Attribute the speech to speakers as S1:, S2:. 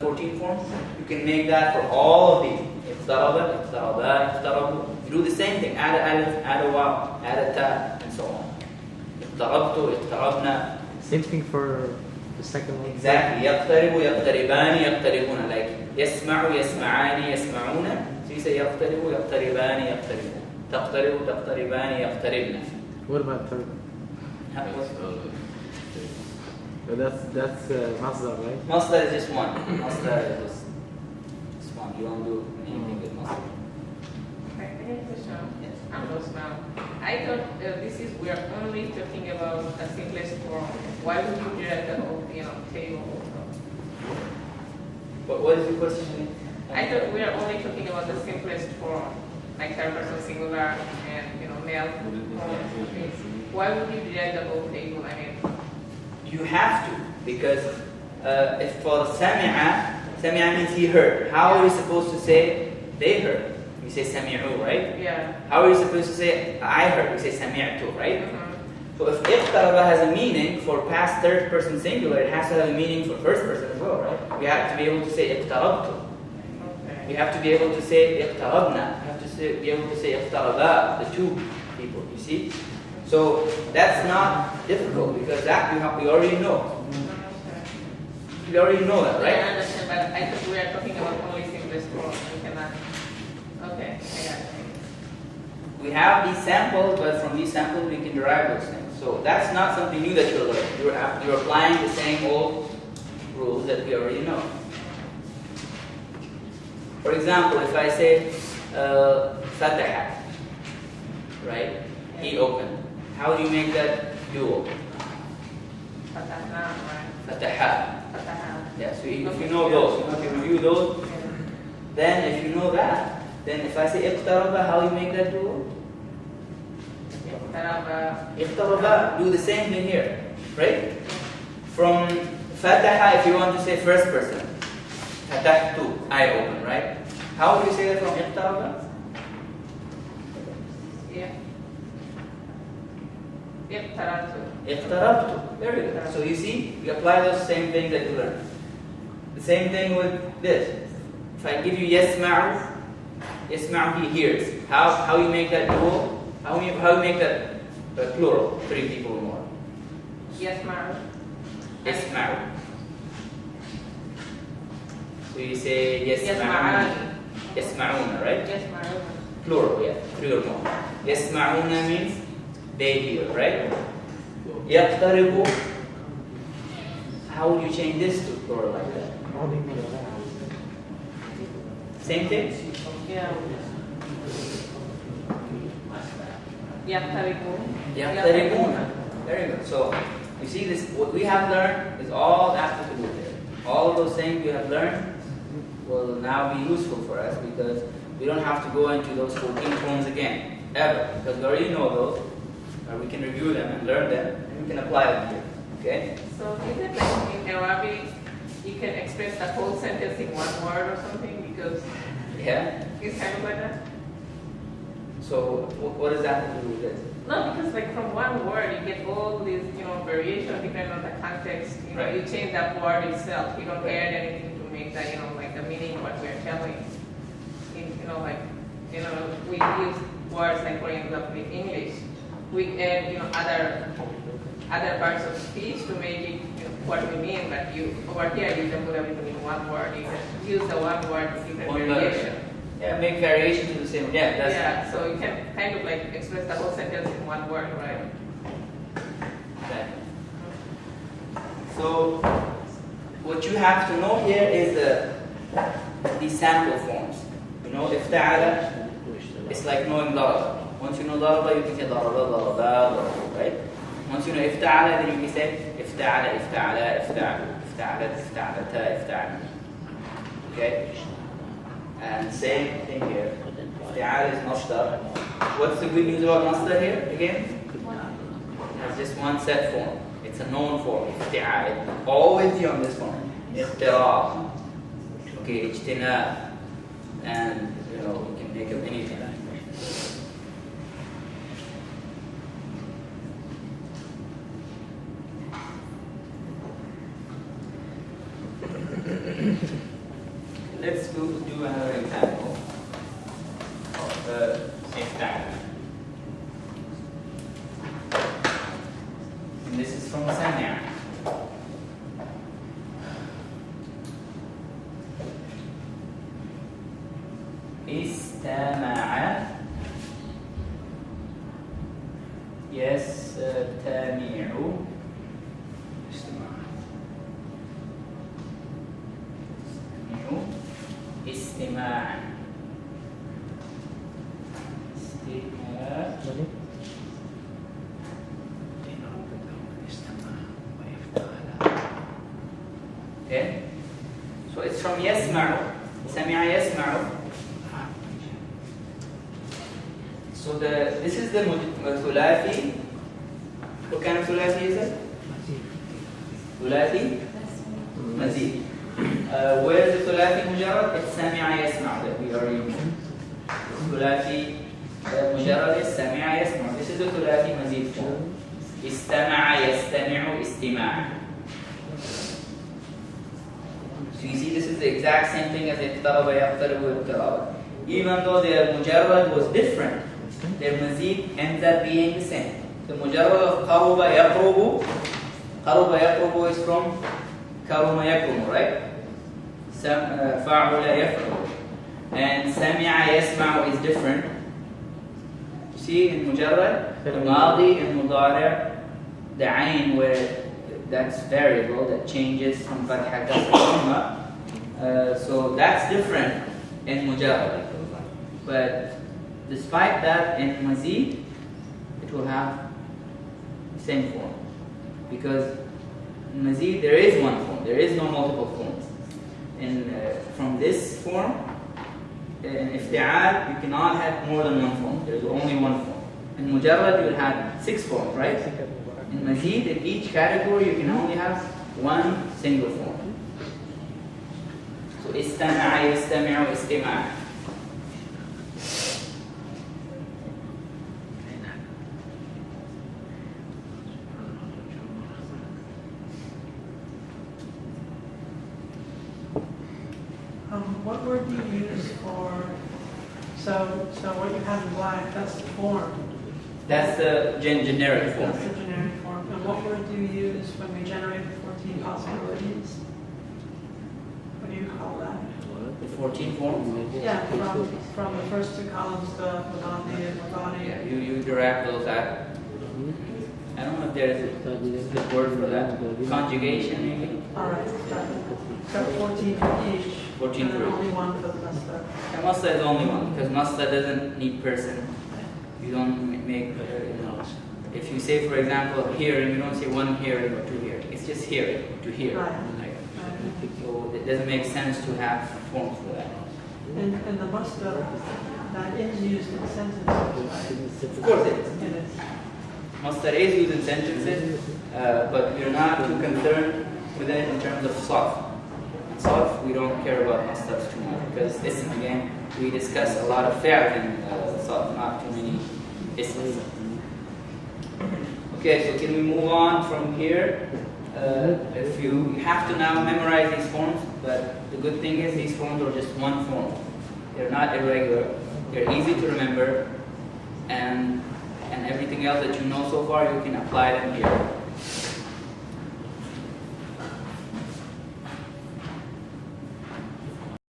S1: 14 forms, you can make that for all of these. اقترب, اقتربا, اقتربوا. You do the same thing. Add a alif, add a waw, add a ta, and so on. اقتربت, اقتربنا.
S2: Same thing for the second one.
S1: Exactly. يقترب, يقتربان, يقتربون. Like يسمع, يسمعان, يسمعون. So you say يقترب, يقتربان, يقتربون. تقترب, تقتربان, يقتربن.
S2: What about third? But that's masdar, right?
S1: Masdar is just one. Masdar is just one. You don't do anything with masdar.
S3: I have a question.
S1: Yes.
S3: I'm lost now. I thought we are only talking about the simplest form. Why would you direct the whole table?
S1: What is your question?
S3: I thought we are only talking about the simplest form, like third person singular and male form. Why would you direct the whole table? I mean,
S1: you have to, because if for sami'a means he heard. How are you supposed to say they heard? You say sami'u, right?
S3: Yeah.
S1: How are you supposed to say I heard? You say sami'tu, right?
S3: Mm-hmm.
S1: So if iqtaraba has a meaning for past third person singular, it has to have a meaning for first person as well, right? We have to be able to say iqtarabtu.
S3: Okay.
S1: We have to be able to say iqtarabna. We have to be able to say iqtaraba, the two people, you see? So that's not difficult because that we already know. We already know that, right?
S3: Yeah, I understand, but I thought we are talking about only simplest form. We cannot. Okay, I got it.
S1: We have these samples, but from these samples we can derive those things. So that's not something new that you're learning. You're applying the same old rules that we already know. For example, if I say fataha, right? He opened. How do you make that dual?
S3: Fatahna, right?
S1: Fataha.
S3: Fataha.
S1: Yeah, so if you know those, if you review those, then if you know that, then if I say iqtaraba, how do you make that dual? Iqtaraba, do the same thing here, right? From fataha, if you want to say first person, fatahtu, I open, right? How do you say that from iqtaraba?
S3: Yeah. Iqtarabtu.
S1: Iqtarabtu. Very good. So you see, we apply those same things that you learned. The same thing with this. If I give you yasma'u, yasma'u, he hears. How you make that dual? How you make that plural? Three people or more.
S3: Yasma'u.
S1: Yasma'u. So you say yasma'un. Yasma'una, right?
S3: Yasma'u.
S1: Plural, yeah. Three or more. Yasma'una means they hear, right? Yaqtaribu. How would you change this to plural like that? Same thing?
S3: Yeah. Yaqtaribu.
S1: Yaqtaribuna. Very good. So you see this, what we have learned is all applicable there. All of those things we have learned will now be useful for us because we don't have to go into those 14 forms again, ever, because we already know those. We can review them and learn them, and we can apply them here. Okay?
S3: So is it like in Arabic, you can express the whole sentence in one word or something because
S1: Yeah.
S3: it's kind of like that?
S1: So what does that have to do with this?
S3: No, because like from one word you get all these, variation depending on the context.
S1: Right.
S3: You change that word itself. You don't add anything to make that, like the meaning of what we're telling. We use words like, for example, in English, we add, other parts of speech to make it, what we mean. But over here, you can put everything in one word. You can use the one word to different variation.
S1: Yeah, make variation to the same. Yeah, that's
S3: Yeah, so you can kind of like express the whole sentence in one word, right?
S1: Exactly. So what you have to know here is the sample forms. Ifta'ala, it's like knowing daraba. Once you know daraba, you can say daraba, daraba, daraba, right? Once you know ifta'ala, then you can say ifta'ala, ifta'ala, ifta'ala, ifta'ala, ifta'ala, ta, ifta'ala. Okay? And same thing here. Ifta'ala is masdar. What's the good news about masdar here again? It has just one set form. It's a known form. Ifta'ala. Always be on this form. Iqtirab. Okay, ijtinab. And you can make up anything. let's do another example of افتعل. And this is from سمع. استمع يستمع استماعا Okay, so it's from يسمع. سمع يسمع. So this is the ثلاثي. What kind of ثلاثي is it? ثلاثي مزيد. Where is the ثلاثي مجرد? It's سمع يسمع that we are using. ثلاثي مجرد is سمع يسمع. This is the ثلاثي مزيد form. استمع يستمع استماع. So you see, this is the exact same thing as اقترب يقترب اقتراب. Even though their mujarrad was different, their mazid ends up being the same. The mujarrad of قرب يقرب, قرب يقرب is from كرم يكرم, right? فعل يفعل. And سمع يسمع is different. You see, in mujarrad, the madi and mudari', the ayn where that's variable, that changes from fatha kasra. So that's different in mujarrad. But despite that, in mazid, it will have the same form. Because in mazid, there is one form, there is no multiple forms. From this form, in ifti'al, you cannot have more than one form, there is only one form. In mujarrad, you will have 6 forms, right? In mazid, in each category, you can only have one single form. So istama'a yastami'u istima'a.
S4: What word do you use for, so what you have in black, that's the form.
S1: That's the generic form.
S4: That's the generic form. And what word do you use when we generate the 14 possibilities? What do you call that?
S1: The 14 forms?
S4: Yeah, from the first 2 columns, the Mudani and Mudani.
S1: Yeah, you derive those out. I don't know if there's a good word for that. Conjugation, maybe?
S4: Alright, so 14 for each.
S1: 14
S4: and
S1: for
S4: then
S1: each.
S4: only one for the masdar.
S1: And Masdar is only one, because Masdar doesn't need person. You don't make, if you say, for example, hearing, you don't say one hearing or 2 hearing. It's just hearing, to hear.
S4: Right.
S1: So it doesn't make sense to have forms for that.
S4: And the masdar, that is used in sentences, right?
S1: Of course it is.
S4: It is.
S1: Masdar is used in sentences, but you're not too concerned with it in terms of sarf. Sarf, we don't care about masdars too much, because ism, again, we discuss a lot of fi'l in sarf, not too many isms. Okay, so can we move on from here? If you have to now memorize these forms, but the good thing is these forms are just one form. They're not irregular, they're easy to remember, and everything else that you know so far, you can apply them here.